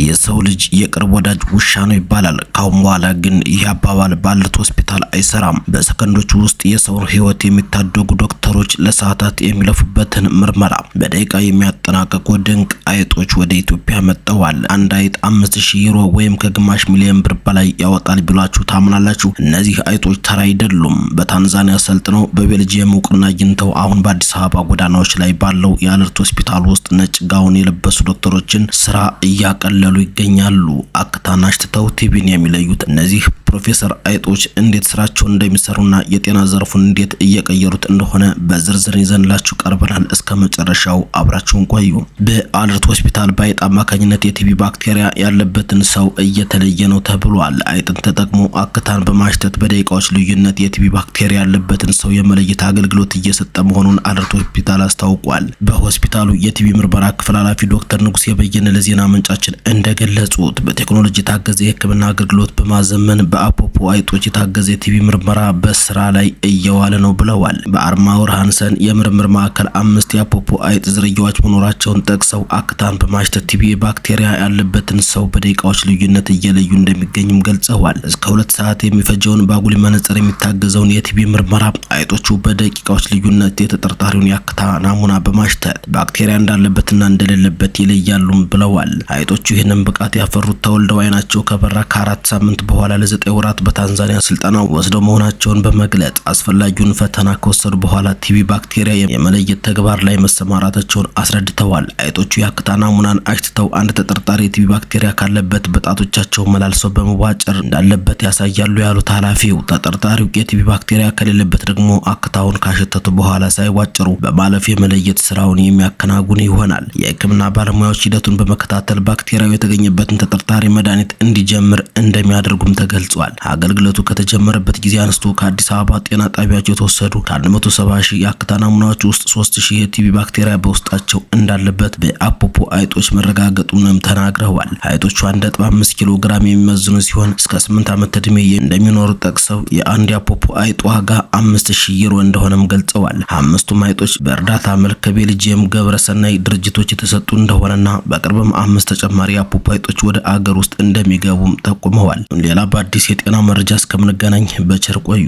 የሰው ልጅ የቅርብ ወዳጅ ውሻ ነው ይባላል። ካሁን በኋላ ግን ይህ አባባል ባለበት ሆስፒታል አይሰራም። በሰከንዶች ውስጥ የሰውን ሕይወት የሚታደጉ ዶክተሮች ለሰዓታት የሚለፉበትን ምርመራ በደቂቃ የሚያጠናቅቁ ድንቅ አይጦች ወደ ኢትዮጵያ መጥተዋል። አንድ አይጥ 5000 ዩሮ ወይም ከግማሽ ሚሊዮን ብር በላይ ያወጣል ቢሏችሁ ታምናላችሁ? እነዚህ አይጦች ተራ አይደሉም። በታንዛኒያ ሰልጥነው በቤልጂየም እውቅና አግኝተው አሁን በአዲስ አበባ ጎዳናዎች ላይ ባለው የአለርት ሆስፒታል ውስጥ ነጭ ጋውን የለበሱ ዶክተሮችን ስራ እያቀለሉ ይገኛሉ። አክታን አሽትተው ቲቢን የሚለዩት እነዚህ ፕሮፌሰር አይጦች እንዴት ስራቸውን እንደሚሰሩና የጤና ዘርፉን እንዴት እየቀየሩት እንደሆነ በዝርዝር ይዘንላችሁ ቀርበናል። እስከ መጨረሻው አብራችሁን ቆዩ። በአለርት ሆስፒታል በአይጥ አማካኝነት የቲቢ ባክቴሪያ ያለበትን ሰው እየተለየ ነው ተብሏል። አይጥን ተጠቅሞ አክታን በማሽተት በደቂቃዎች ልዩነት የቲቢ ባክቴሪያ ያለበትን ሰው የመለየት አገልግሎት እየሰጠ መሆኑን አለርት ሆስፒታል አስታውቋል። በሆስፒታሉ የቲቢ ምርመራ ክፍል ኃላፊ ዶክተር ንጉስ የበየነ ለዜና ምንጫችን እንደገለጹት በቴክኖሎጂ የታገዘ የሕክምና አገልግሎት በማዘመን በአፖፖ አይጦች የታገዘ የቲቢ ምርመራ በስራ ላይ እየዋለ ነው ብለዋል። በአርማውር ሃንሰን የምርምር ማዕከል 5 የአፖፖ አይጥ ዝርያዎች መኖራቸውን ጠቅሰው አክታን በማሽተት ቲቢ ባክቴሪያ ያለበትን ሰው በደቂቃዎች ልዩነት እየለዩ እንደሚገኙም ገልጸዋል። እስከ 2 ሰዓት የሚፈጀውን በአጉሊ መነጽር የሚታገዘውን የቲቢ ምርመራ አይጦቹ በደቂቃዎች ልዩነት የተጠርጣሪውን የአክታ ናሙና በማሽተት ባክቴሪያ እንዳለበትና እንደሌለበት ይለያሉም ብለዋል። አይጦቹ ይህንን ብቃት ያፈሩት ተወልደው አይናቸው ከበራ ከ4 ሳምንት በኋላ ለ9 ወራት በታንዛኒያ ስልጠና ወስደው መሆናቸውን በመግለጽ አስፈላጊውን ፈተና ከወሰዱ በኋላ ቲቢ ባክቴሪያ የመለየት ተግባር ላይ መሰማራታቸውን አስረድተዋል። አይጦቹ የአክታ ናሙናን አሽትተው አንድ ተጠርጣሪ የቲቢ ባክቴሪያ ካለበት በጣቶቻቸው መላልሰው በመዋጨር እንዳለበት ያሳያሉ ያሉት ኃላፊው ተጠርጣሪው የቲቢ ባክቴሪያ ከሌለበት ደግሞ አክታውን ካሸተቱ በኋላ ሳይዋጨሩ በማለፍ የመለየት ስራውን የሚያከናውኑ ይሆናል። የሕክምና ባለሙያዎች ሂደቱን በመከታተል ባክቴሪያው የተገኘበትን ተጠርጣሪ መድኃኒት እንዲጀምር እንደሚያደርጉም ተገልጿል። አገልግሎቱ ከተጀመረበት ጊዜ አንስቶ ከአዲስ አበባ ጤና ጣቢያዎች የተወሰዱ ከ170 ሺህ የአክታ ናሙናዎች ውስጥ 3000 የቲቢ ባክቴሪያ በውስጣቸው እንዳለበት በአፖፖ አይጦች መረጋገጡንም ተናግረዋል። አይጦቹ 1.5 ኪሎ ግራም የሚመዝኑ ሲሆን እስከ 8 ዓመት ዕድሜ እንደሚኖሩ ጠቅሰው የአንድ የአፖፖ አይጥ ዋጋ 5000 ዩሮ እንደሆነም ገልጸዋል። አምስቱም አይጦች በእርዳታ መልክ ከቤልጂየም ገብረሰናይ ድርጅቶች የተሰጡ እንደሆነና በቅርብም 5 ተጨማሪ የአፖፖ አይጦች ወደ አገር ውስጥ እንደሚገቡም ጠቁመዋል። ሌላ በአዲስ የጤና መረጃ እስከምንገናኝ በቸር ቆዩ።